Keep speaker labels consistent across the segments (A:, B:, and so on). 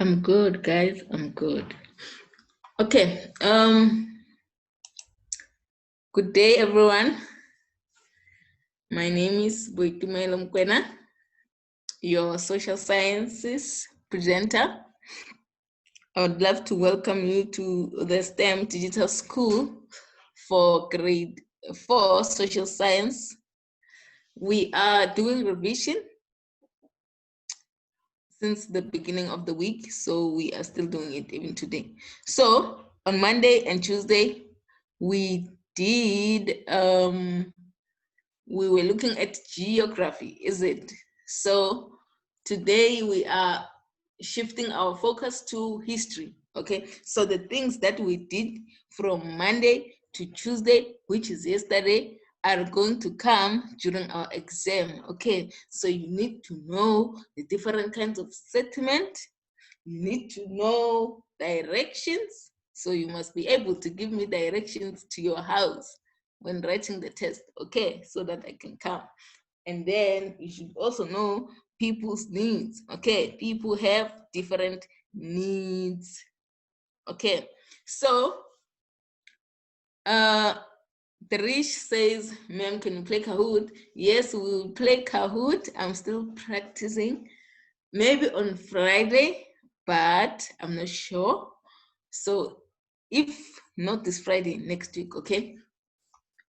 A: I'm good, guys. I'm good. Okay. Good day, everyone. My name is Boitumelo Mkwena, your social sciences presenter. I would love to welcome you to the STEM Digital School for Grade 4 Social Science. We are doing revision since the beginning of the week, so we are still doing it even today. So on Monday and Tuesday, we were looking at geography, is it? So today we are shifting our focus to history, okay? So the things that we did from Monday to Tuesday, which is yesterday, are going to come during our exam, okay? So you need to know the different kinds of settlement. You need to know directions. So you must be able to give me directions to your house when writing the test, okay? So that I can come. And then you should also know people's needs, okay? People have different needs, okay? So, Darish says, ma'am, can you play Kahoot? Yes, we will play Kahoot. I'm still practicing. Maybe on Friday, but I'm not sure. So if not this Friday, next week, okay?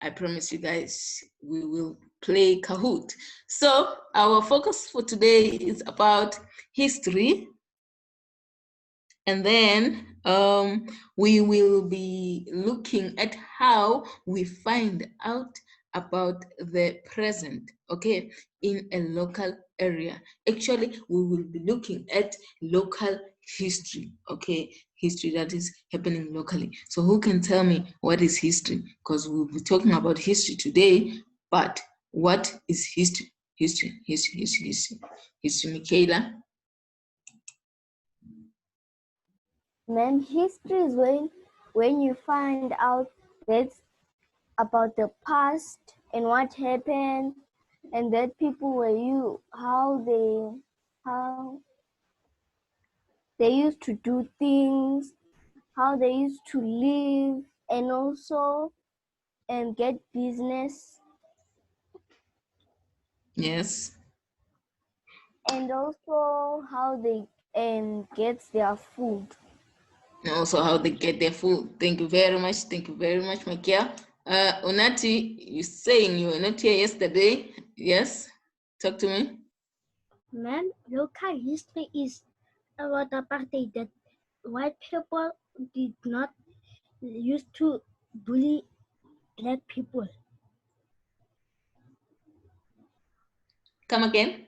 A: I promise you guys, we will play Kahoot. So our focus for today is about history. And then we will be looking at how we find out about the present, okay, in a local area. Actually, we will be looking at local history, okay, history that is happening locally. So who can tell me what is history? Because we'll be talking about history today, but what is history? History, Michaela?
B: Ma'am, history is when you find out that's about the past and what happened, and that people were how they used to do things, how they used to live, and also get business.
A: Yes.
B: And also how they get their food.
A: And also how they get their food. Thank you very much. Thank you very much, Makia. Unati, you saying you were not here yesterday. Yes? Talk to me.
C: Ma'am, local history is about apartheid that white people did not used to bully black people.
A: Come again.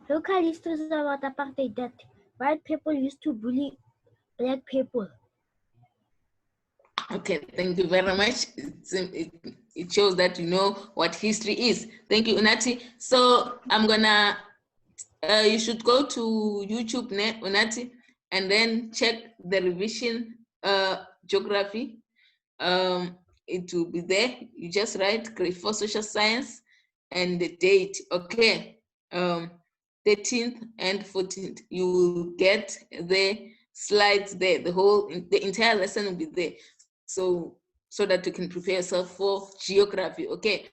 C: Local history is about apartheid that white people used to bully black people.
A: Okay, thank you very much. It shows that you know what history is. Thank you, Unati. So I'm gonna, you should go to YouTube, Unati, and then check the revision geography. It will be there. You just write grade 4 social science and the date, okay? 13th and 14th. You will get the slides there. The entire lesson will be there. So that you can prepare yourself for geography, okay?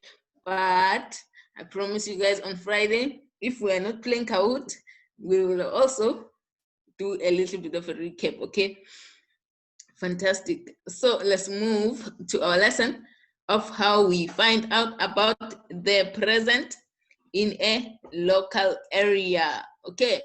A: But I promise you guys on Friday, if we are not playing Kahoot, we will also do a little bit of a recap, okay? Fantastic. So let's move to our lesson of how we find out about the present in a local area. Okay,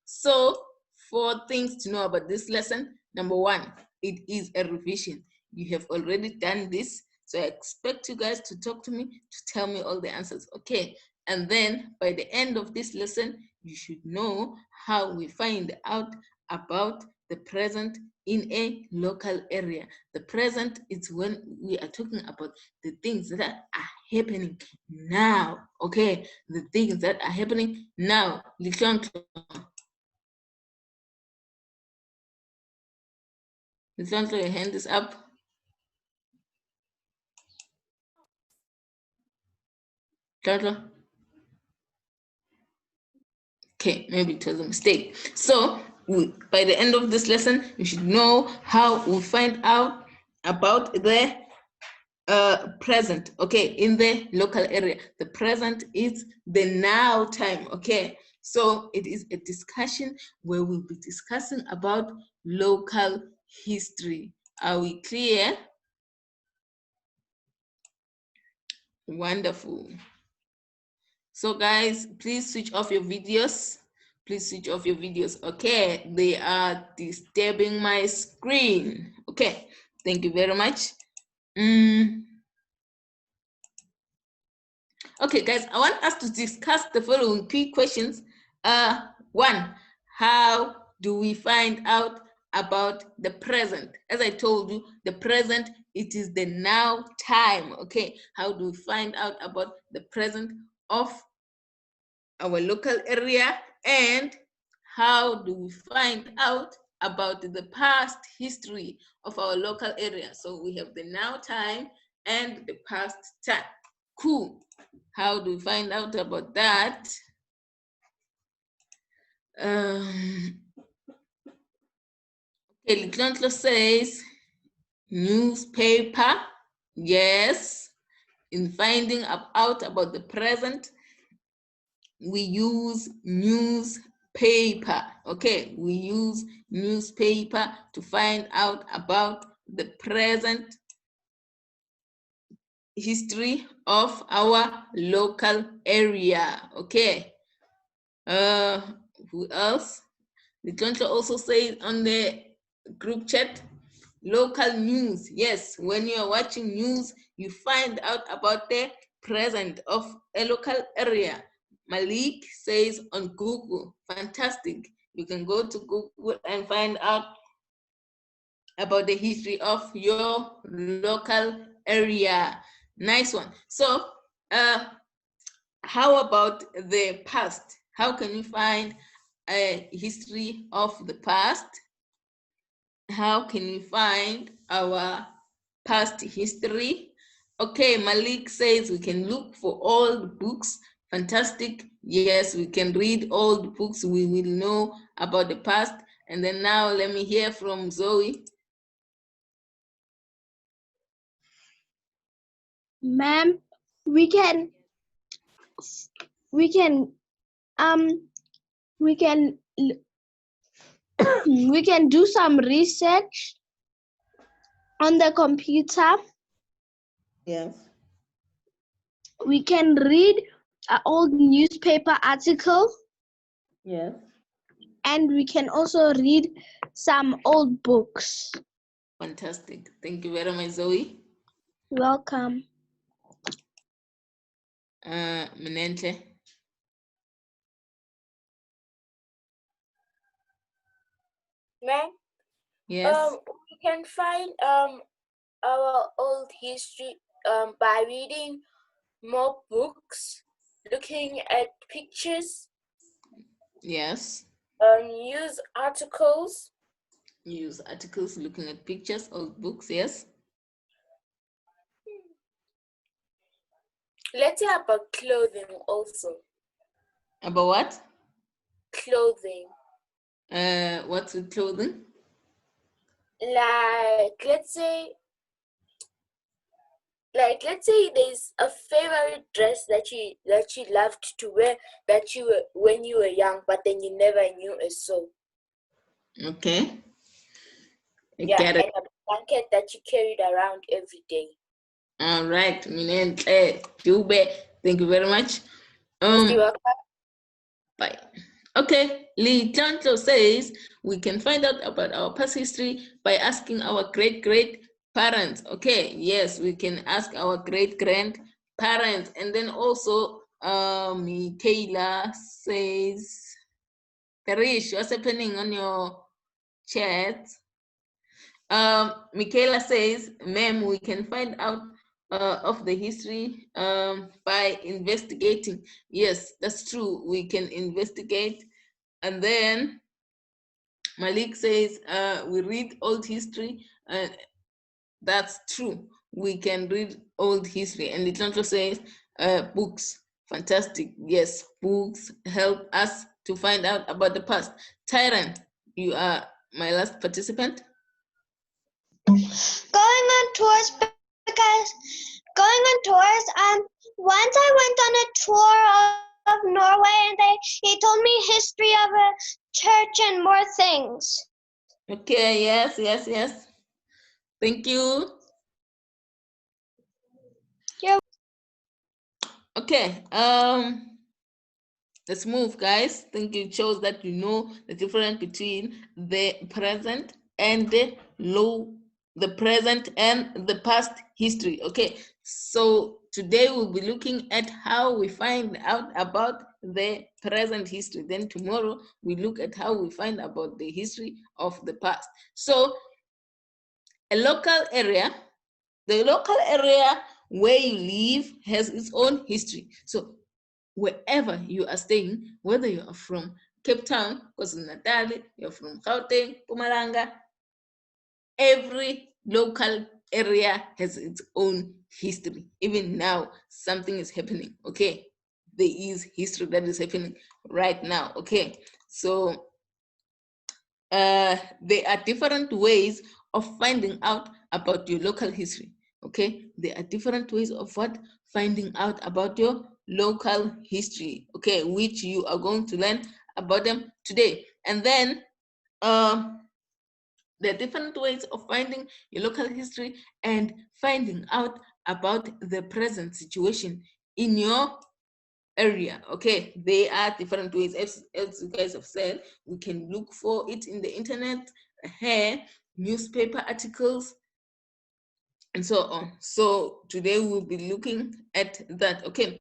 A: so 4 things to know about this lesson. Number 1, it is a revision. You have already done this, so I expect you guys to talk to me, to tell me all the answers, okay? And then by the end of this lesson, you should know how we find out about the present in a local area. The present is when we are talking about the things that are happening now, okay? The things that are happening now. Lisandro, your hand is up. Okay, maybe it was a mistake. So by the end of this lesson, you should know how we find out about the present, okay, in the local area. The present is the now time, okay? So it is a discussion where we'll be discussing about local history. Are we clear? Wonderful. So guys, please switch off your videos. Please switch off your videos. Okay, they are disturbing my screen. Okay, thank you very much. Okay, guys, I want us to discuss the following key questions. One, how do we find out about the present? As I told you, the present, it is the now time, okay? How do we find out about the present of our local area? And how do we find out about the past history of our local area? So we have the now time and the past time. Cool. How do we find out about that? Okay, Litlantlo says newspaper. Yes. In finding out about the present, we use newspaper. Okay, we use newspaper to find out about the present history of our local area. Okay. Who else? Litlontle also said on the group chat, local news. Yes, when you are watching news, you find out about the present of a local area. Malik says on Google. Fantastic. You can go to Google and find out about the history of your local area. Nice one. So, how about the past? How can you find a history of the past? How can we find our past history? Okay, Malik says we can look for old books. Fantastic. Yes, we can read old books. We will know about the past. And then now let me hear from Zoe.
C: Ma'am, we can we can do some research on the computer.
A: Yes.
C: We can read an old newspaper article.
A: Yes.
C: And we can also read some old books.
A: Fantastic. Thank you very much, Zoe.
C: Welcome.
A: Minentle.
D: Ma'am,
A: Yes.
D: we can find our old history by reading more books, looking at pictures.
A: Yes.
D: News articles.
A: Use articles, looking at pictures, old books. Yes.
D: Let's say about clothing also.
A: About what?
D: Clothing.
A: What's with clothing?
D: Like let's say there's a favorite dress that you loved to wear when you were young, but then you never knew it so.
A: Okay.
D: Yeah, and a blanket that you carried around every day.
A: All right, Minentle, Jube, thank you very much.
D: You're welcome.
A: Bye. Okay, Lee Chanto says we can find out about our past history by asking our great-great-parents. Okay, yes, we can ask our great-grandparents. And then also, Michaela says, Parish, what's happening on your chat? Michaela says, ma'am, we can find out of the history by investigating. Yes, that's true. We can investigate. And then Malik says, we read old history. That's true. We can read old history. And Litanto says, books. Fantastic. Yes, books help us to find out about the past. Tyrant, You are my last participant.
E: Going on tours because once I went on a tour of Norway and he told me history of a church and more things.
A: Okay, yes. Thank you.
E: You're
A: Okay, let's move, guys. Thank you. It shows that you know the difference between the present and the present and the past history. Okay, so today we'll be looking at how we find out about the present history. Then tomorrow we look at how we find about the history of the past. So the local area where you live has its own history. So wherever you are staying, whether you are from Cape Town, KwaZulu-Natal, you're from Gauteng, Mpumalanga, every local area has its own history. Even now, something is happening, okay? There is history that is happening right now, okay? So there are different ways of finding out about your local history, okay? There are different ways of finding out about your local history, okay, which you are going to learn about them today. And then there are different ways of finding your local history and finding out about the present situation in your area, okay? There are different ways. As you guys have said, we can look for it in the internet, here, newspaper articles, and so on. So today we'll be looking at that, okay?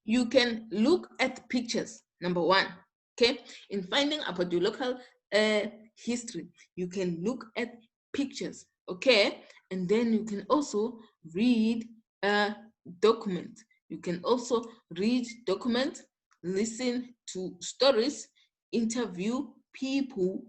A: You can look at pictures, number one, okay? In finding about your local history, you can look at pictures, okay? And then you can also read documents. You can also read documents, listen to stories, interview people,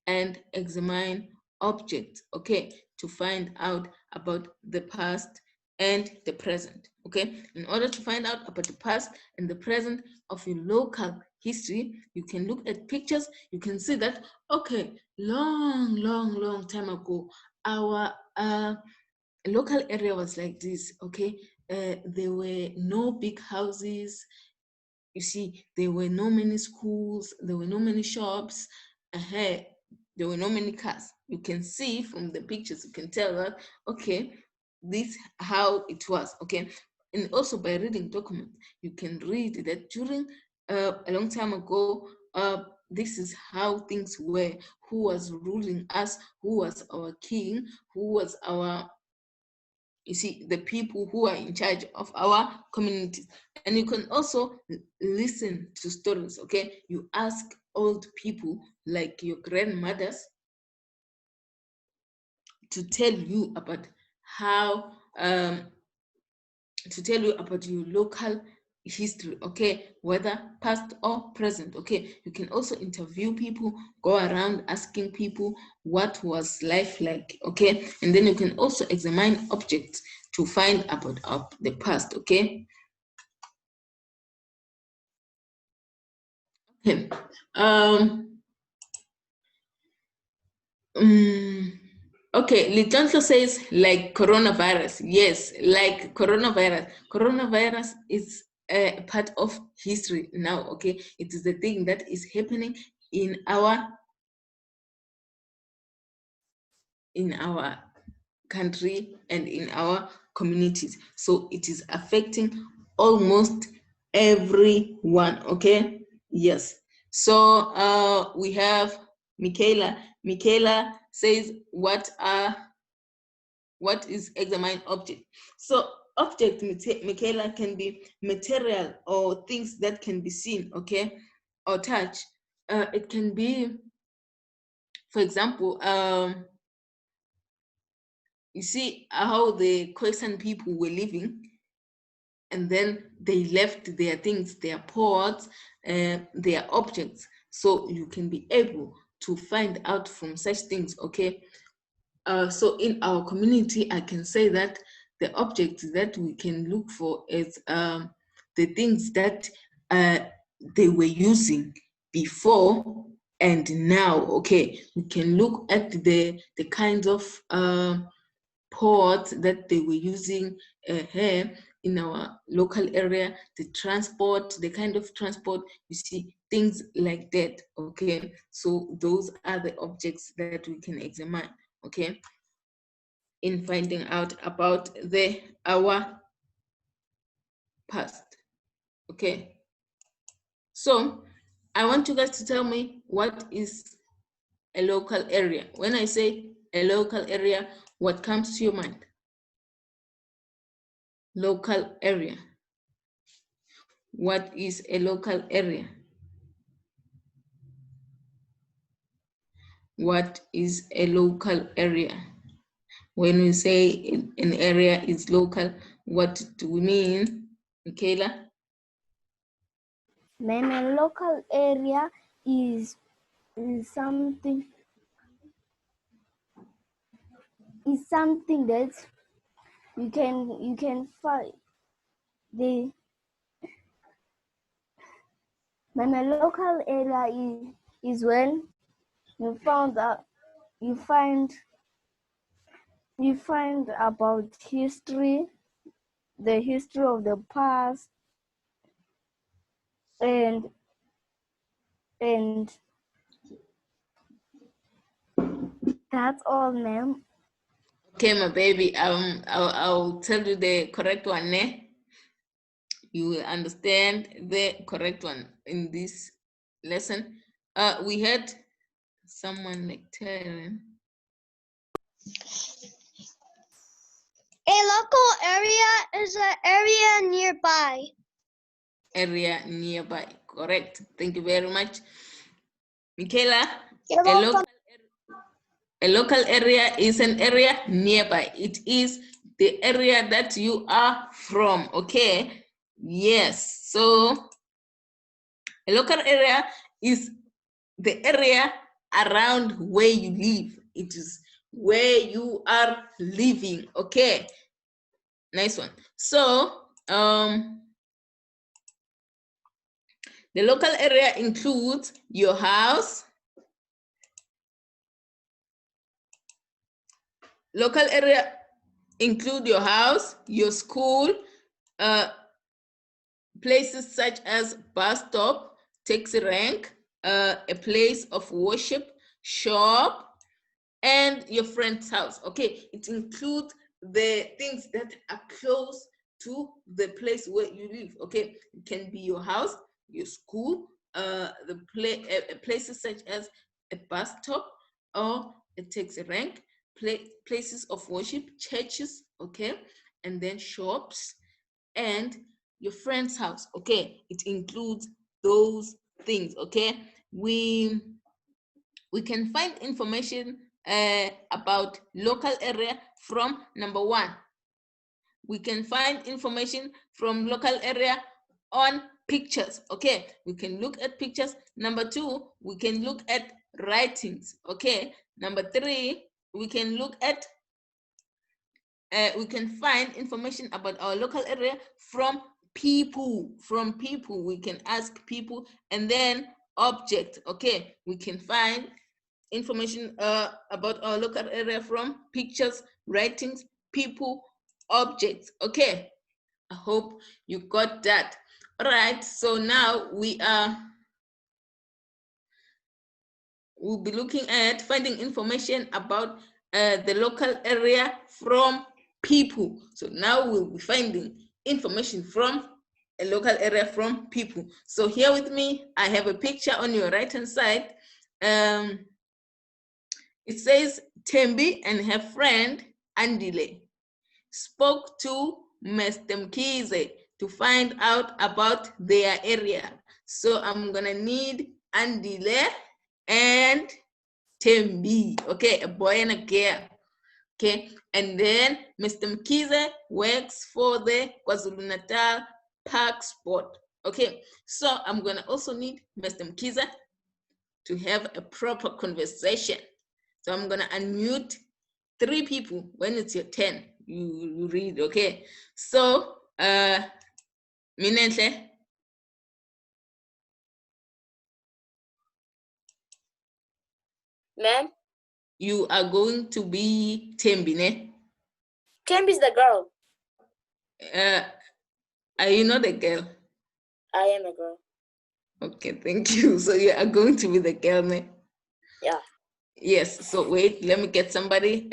A: and examine objects, okay, to find out about the past and the present, okay? In order to find out about the past and the present of your local history, you can look at pictures. You can see that, okay, long time ago, our local area was like this, okay? There were no big houses. You see, there were no many schools, there were no many shops, there were no many cars. You can see from the pictures, you can tell that, okay, this how it was, okay? And also by reading documents, you can read that during a long time ago, this is how things were, who was ruling us, who was our king, who was our, you see, the people who are in charge of our communities. And you can also listen to stories, okay? You ask old people like your grandmothers to tell you about how, to tell you about your local history, okay, whether past or present, okay? You can also interview people, go around asking people what was life like, okay? And then you can also examine objects to find about the past, okay? Okay. Okay, Litonso says like coronavirus. Yes, like coronavirus. Coronavirus is a part of history now, okay? It is the thing that is happening in our country and in our communities. So it is affecting almost everyone, okay? Yes. So we have Michaela. Michaela says, what is examine object? So object, Michaela, can be material or things that can be seen, okay, or touch. It can be, for example, you see how the Khoisan people were living, and then they left their things, their pots, their objects. So you can be able to find out from such things, okay? So in our community, I can say that the objects that we can look for is the things that they were using before and now. Okay, we can look at the kinds of ports that they were using here in our local area, the transport, the kind of transport, you see, things like that. Okay, so those are the objects that we can examine, okay, in finding out about our past. Okay, so I want you guys to tell me what is a local area. When I say a local area, what comes to your mind? Local area. What is a local area? What is a local area? When we say an area is local, what do we mean, Michaela?
B: Ma'am, a local area is something that you can find. Ma'am, a local area is when you find about history, the history of the past, and that's all, ma'am.
A: Okay, my baby, I'll tell you the correct one, ne? You will understand the correct one in this lesson. We had someone like Taryn.
E: A local area is an area nearby.
A: Area nearby, correct. Thank you very much. Michaela,
E: You're welcome.
A: a local area is an area nearby. It is the area that you are from, okay? Yes, so a local area is the area around where you live. It is where you are living, okay? Nice one. So, the local area includes your house. Local area include your house, your school, places such as bus stop, taxi rank, a place of worship, shop, and your friend's house. Okay, it includes the things that are close to the place where you live. Okay, it can be your house, your school, places such as a bus stop or a taxi rank, places of worship, churches, okay, and then shops, and your friend's house. Okay, it includes those things. Okay, we can find information about local area from number 1. We can find information from local area on pictures. Okay, we can look at pictures. Number 2, we can look at writings. Okay, number 3, we can look at we can find information about our local area from people. We can ask people, and then object. Okay, we can find information about our local area from pictures, writings, people, objects. Okay, I hope you got that. All right, so now we'll be looking at finding information about the local area from people. So now we'll be finding information from a local area from people. So here with me, I have a picture on your right hand side. It says Tembi and her friend Andile spoke to Mr. Mkize to find out about their area. So I'm gonna need Andile and Tembi, okay, a boy and a girl, okay, and then Mr. Mkize works for the KwaZulu-Natal Park Sport, okay. So I'm gonna also need Mr. Mkize to have a proper conversation. So I'm gonna unmute 3 people. When it's your turn, you read, okay? So, Minenhle.
D: Ma'am,
A: You are going to be Tembi, ne?
D: Tembi is the girl.
A: Are you not a girl?
D: I am a girl.
A: Okay, thank you. So you are going to be the girl, ne?
D: Yeah.
A: Yes. So wait, let me get somebody.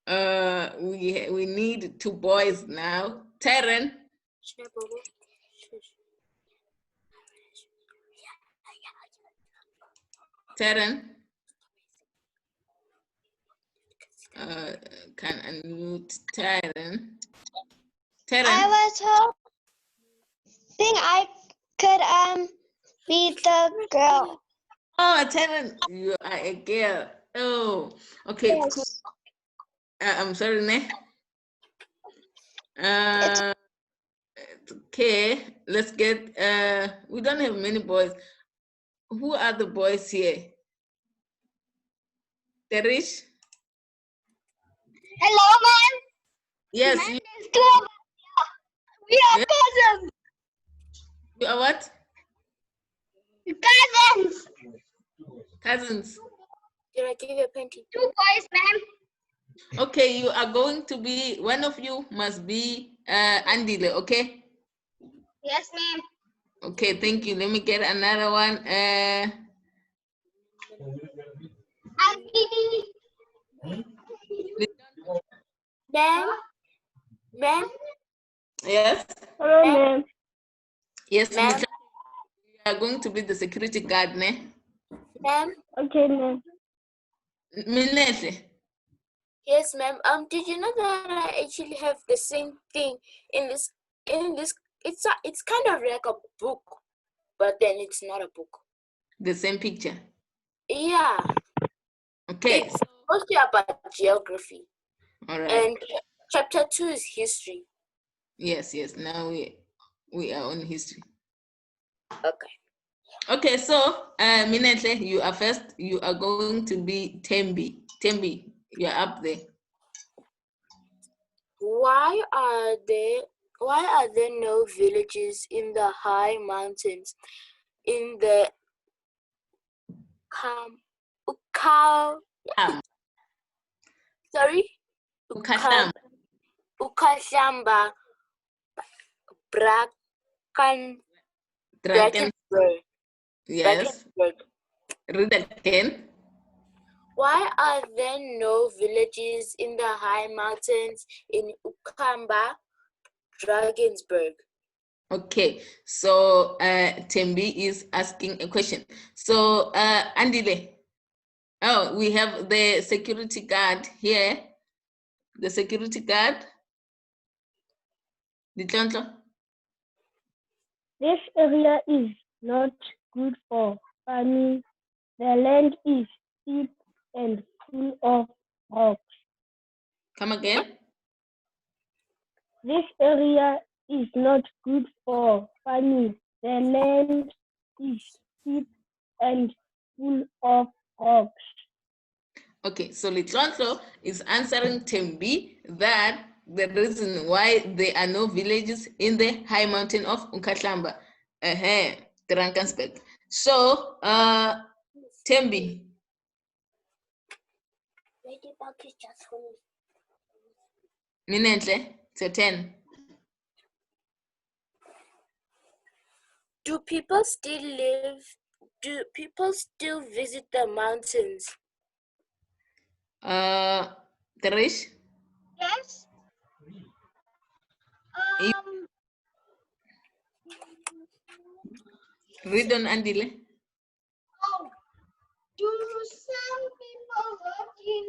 A: We need 2 boys now. Taryn. Taryn. Can unmute Taryn.
E: I
A: Taryn.
E: was hoping I could be the girl.
A: Oh, Taryn, you are a girl. Oh, okay,
E: Yes.
A: cool. I'm sorry, ne? Okay, let's get, we don't have many boys. Who are the boys here? Terish?
E: Hello, ma'am.
A: Yes,
E: Ma'am, there's 2 of us. We are
A: Yeah.
E: cousins.
A: you are what?
E: Cousins.
A: Cousins.
D: Did I give you a painting?
E: 2 boys, ma'am.
A: Okay, you are going to be, one of you must be Andile, okay?
E: Yes, ma'am.
A: Okay, thank you. Let me get another one.
D: Ma'am, ma'am,
A: Yes?
B: Hello,
D: Ma'am.
B: ma'am.
A: Yes,
D: Ma'am.
A: Mitra, you are going to be the security guard, ne?
D: ma'am.
B: Okay, ma'am.
A: Minehle.
D: Yes, ma'am. Did you know that I actually have the same thing in this? It's kind of like a book, but then it's not a book.
A: The same picture.
D: Yeah,
A: Okay,
D: it's mostly about geography,
A: all right.
D: and chapter 2 is history.
A: Yes, now we are on history.
D: Okay.
A: Okay, so Minehle, you are first. You are going to be Tembi. Tembi, you are up there.
D: Why are there no villages in the high mountains in the
A: Ukashamba.
D: Ukashamba
A: Draken.
D: Drakensberg.
A: Yes. Read again.
D: Why are there no villages in the high mountains in Ukamba, Drakensberg?
A: Okay, so Tembi is asking a question. So Andile, oh, we have the security guard here. The security guard. Litlontlo.
B: This area is not good for farming. The land is steep and full of rocks.
A: Come again.
B: This area is not good for farming. The land is steep and full of rocks.
A: Okay, so Litlontlo is answering Tembi that the reason why there are no villages in the high mountain of Ukahlamba, Drakensberg. So, Tembi, Minentle, to 10.
D: Do people still visit the mountains?
A: Terish,
E: Yes.
A: read on Andile.
E: Oh, do some people work in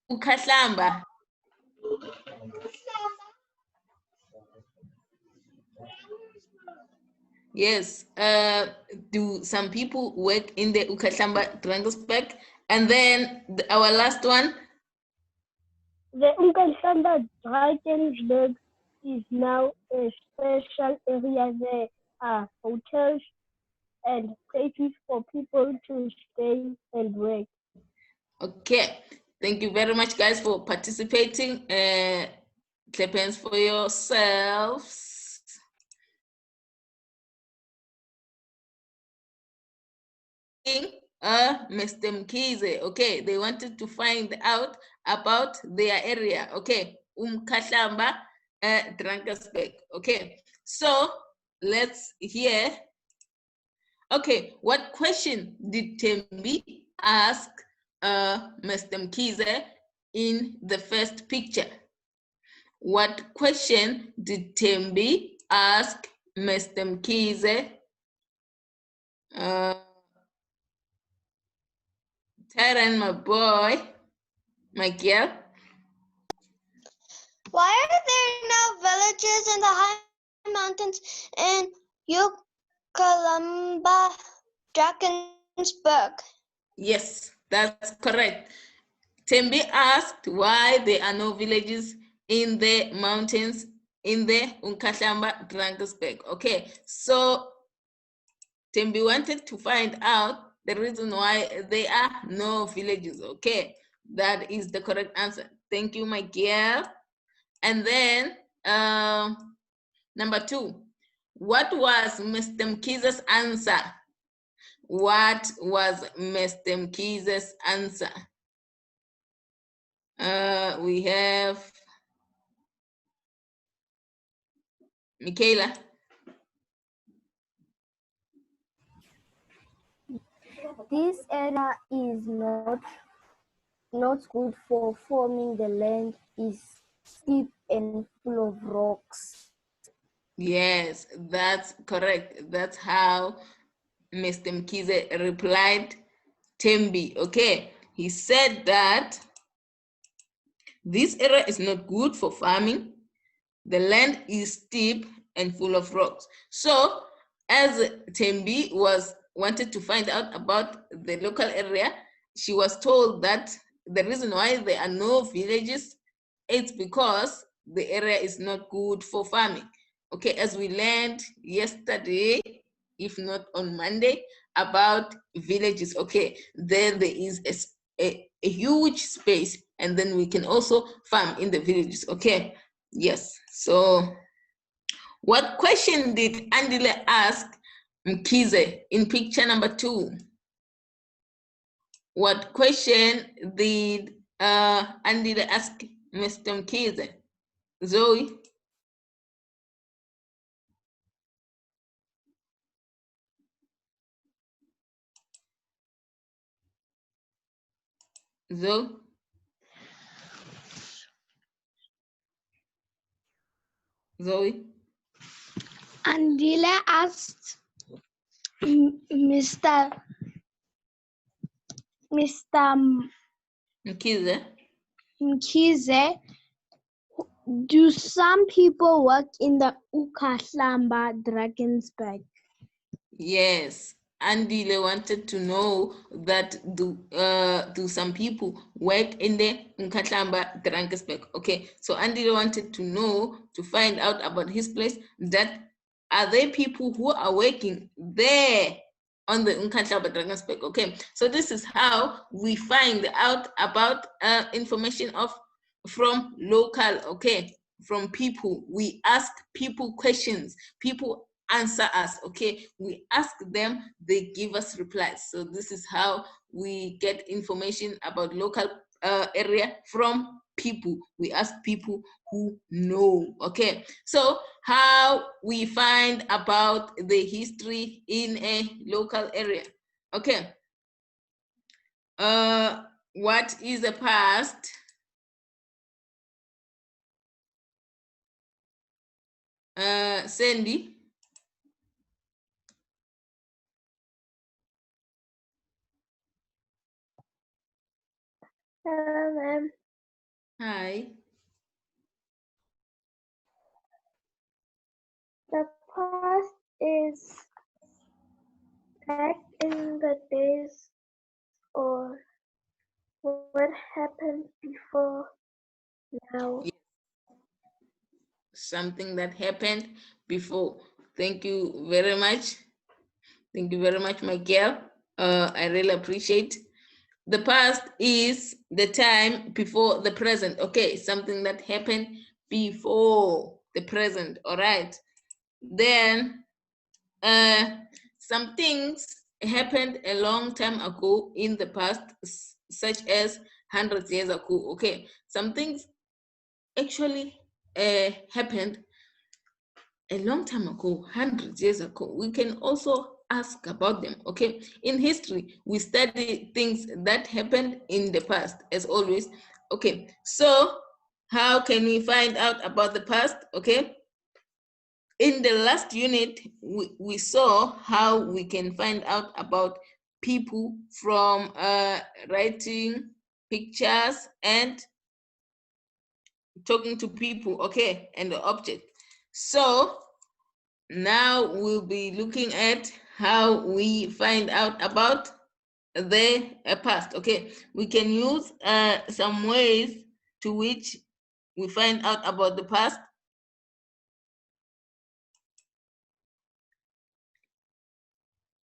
E: the
A: Ukahlamba. Yes. Do some people work in the Ukahlamba Drakensberg? And then our last one.
B: The Ukahlamba Drakensberg is now a special area. There are hotels and places for people to stay and work.
A: Okay. Thank you very much, guys, for participating. Clap hands for yourselves. Mr. Mkhize. Okay, they wanted to find out about their area. Okay, Umkhahlamba, Drakensberg. Okay, so let's hear. Okay, what question did Tembi ask Mr. Mkhize in the first picture? What question did Tembi ask Mr. Mkhize? Tyron, my boy, my girl.
E: Why are there no villages in the high mountains in Ukalamba, Drakensberg?
A: Yes, that's correct. Tembi asked why there are no villages in the mountains in the Umkhahlamba, Drakensberg. Okay, so Tembi wanted to find out the reason why there are no villages. Okay, that is the correct answer. Thank you, my girl. And then number 2, what was Mr. Mkhize's answer? What was Mr. Mkhize's answer? We have Michaela.
B: This area is not good for farming. The land is steep and full of rocks.
A: Yes, that's correct. That's how Mr. Mkhize replied Tembi. Okay, he said that this area is not good for farming. The land is steep and full of rocks. So as Tembi wanted to find out about the local area, she was told that the reason why there are no villages, it's because the area is not good for farming. Okay, as we learned yesterday, if not on Monday, about villages. Okay, there is a huge space, and then we can also farm in the villages. Okay, yes. So what question did Andile ask Mkhize in picture number 2? What question did Andile ask Mr. Mkhize? Zoe? Zoe? Zoe?
C: Andile asked Mr.
A: Mkhize?
C: Mkhize, do some people work in the Ukahlamba Drakensberg?
A: Yes. Andile wanted to know that do some people work in the Umkhahlamba Drakensberg? Okay, so Andile wanted to know, to find out about his place, that are there people who are working there on the Umkhahlamba Drakensberg? Okay, so this is how we find out about information from local, okay, from people. We ask people questions, people answer us. Okay, we ask them, they give us replies. So this is how we get information about local area from people. We ask people who know. Okay, so how we find about the history in a local area. Okay, what is the past? Sandy?
C: Hello, ma'am.
A: Hi.
C: The past is back in the days or what happened before now.
A: Something that happened before. Thank you very much. Thank you very much, my girl. I really appreciate. The past is the time before the present. Okay, something that happened before the present. All right. Then some things happened a long time ago in the past, such as hundreds years ago. Okay, some things actually happened a long time ago, hundreds years ago. We can also ask about them. Okay, in history, we study things that happened in the past, as always. Okay, so how can we find out about the past? Okay, in the last unit, we saw how we can find out about people from writing pictures and talking to people, okay, and the object. So now we'll be looking at how we find out about the past, okay. We can use some ways to which we find out about the past.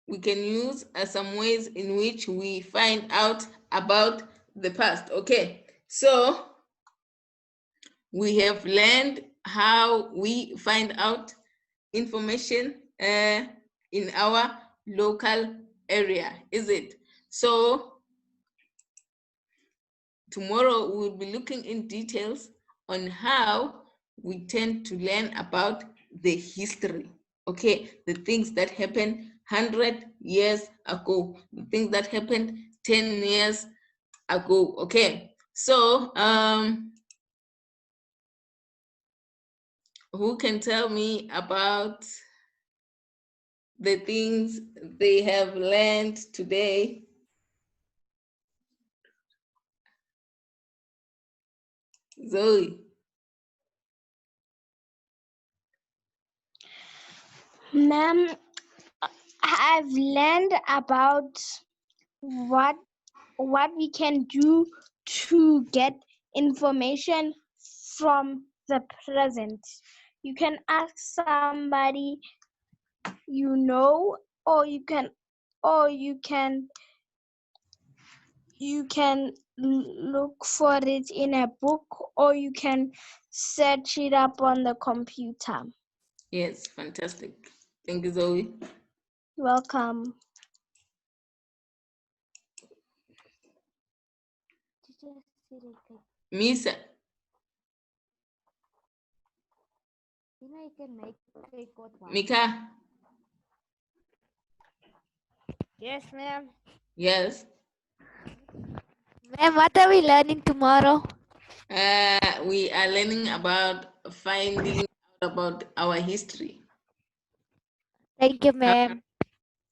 A: We can use some ways in which we find out about the past, okay. So we have learned how we find out information in our local area, is it? So tomorrow we'll be looking in details on how we tend to learn about the history, okay, the things that happened 100 years ago, the things that happened 10 years ago, okay. So who can tell me about the things they have learned today? Zoe.
C: Ma'am, I've learned about what we can do to get information from the present. You can ask somebody you know, or you can look for it in a book, or you can search it up on the computer.
A: Yes, fantastic. Thank you, Zoe.
C: Welcome.
A: Misa. Mika.
F: Yes, ma'am.
A: Yes.
F: Ma'am, what are we learning tomorrow?
A: We are learning about finding out about our history.
F: Thank you, ma'am.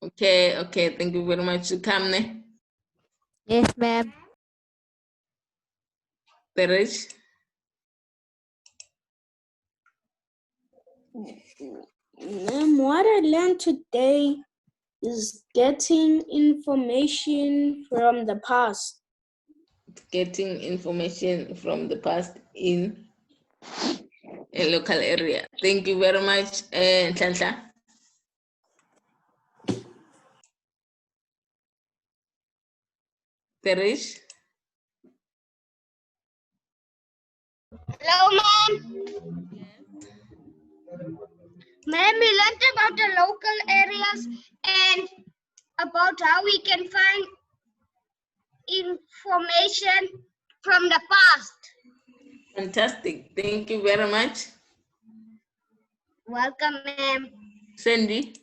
A: Okay, okay. Thank you very much. Kamne.
F: Yes, ma'am.
A: Teresh.
G: What I learned today is getting information from the past.
A: Getting information from the past in a local area. Thank you very much, Nhlanhla. Teresh.
E: Hello, ma'am. Ma'am, we learned about the local areas and about how we can find information from the past.
A: Fantastic. Thank you very much.
E: Welcome, ma'am.
A: Sandy.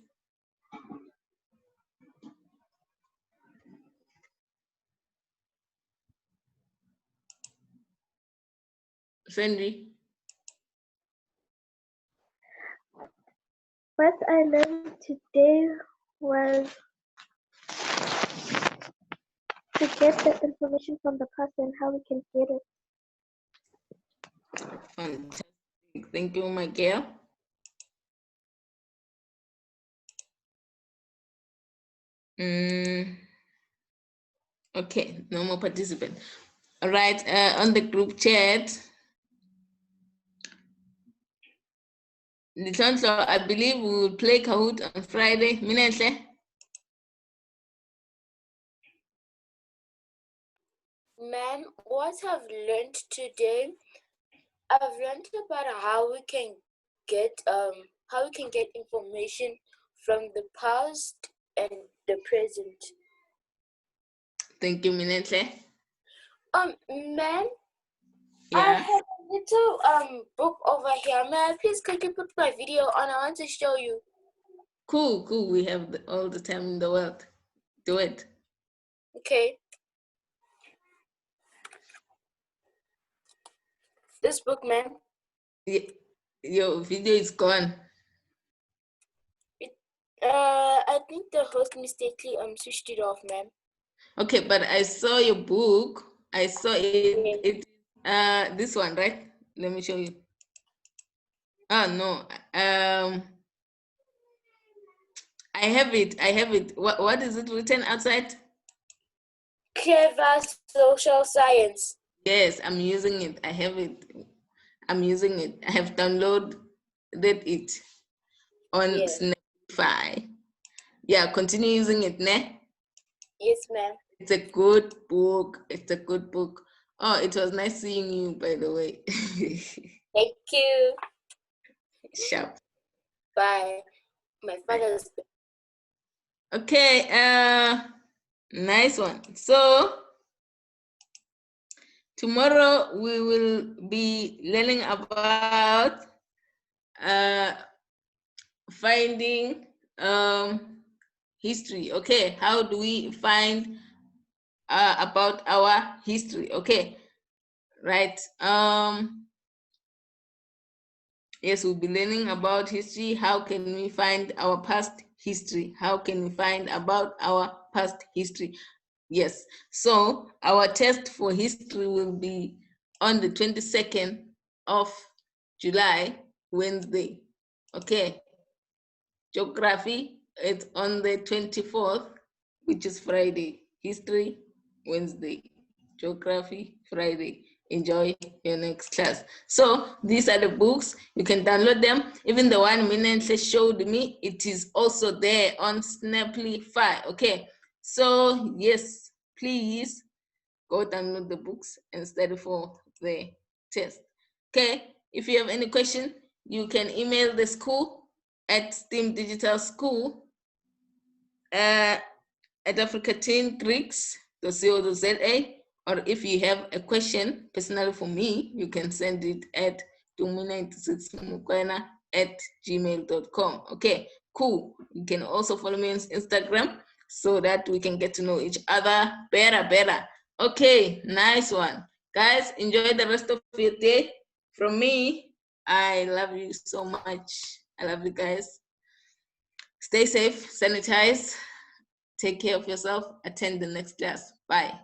A: Sandy.
C: What I learned today was to get the information from the past and how we can get it.
A: Fantastic. Thank you, Michael. Okay, no more participants. All right, on the group chat, Litonso, I believe we will play Kahoot on Friday. Minenhle?
D: Ma'am, what I've learned today, I've learned about how we can get information from the past and the present.
A: Thank you, Minenhle.
D: Ma'am, I
A: Yeah.
D: have a little book over here. May I please quickly put my video on? I want to show you.
A: Cool, cool. We have all the time in the world. Do it.
D: Okay. This book, ma'am.
A: Your video is gone.
D: I think the host mistakenly switched it off, ma'am.
A: Okay, but I saw your book. I saw it. This one, right? Let me show you. Oh no. I have it. I have it. What is it written outside?
D: Clever social science.
A: Yes, I'm using it. I have it. I'm using it. I have downloaded it on
D: Yes.
A: Snapify. Yeah, continue using it, ne?
D: Yes, ma'am.
A: It's a good book. It's a good book. Oh, it was nice seeing you, by the way.
D: Thank you.
A: Sharp.
D: Bye. My father's.
A: Okay, nice one. So tomorrow we will be learning about finding history. Okay, how do we find about our history? Okay, right. Yes, we'll be learning about history. How can we find our past history? How can we find about our past history? Yes, so our test for history will be on the 22nd of July, Wednesday. Okay. Geography, it's on the 24th, which is Friday. History, Wednesday. Geography, Friday. Enjoy your next class. So these are the books. You can download them. Even the one Minenhle showed me, it is also there on Snapify. Okay. So yes, please go download the books and study for the test. Okay. If you have any question, you can email the school at STEAM Digital School at africateengreeks.co.za, or if you have a question personally for me, you can send it at tumi96mukwena@gmail.com. Okay, cool. You can also follow me on Instagram so that we can get to know each other better. Okay, nice one. Guys, enjoy the rest of your day. From me, I love you so much. I love you guys. Stay safe, sanitize, take care of yourself, attend the next class. Bye.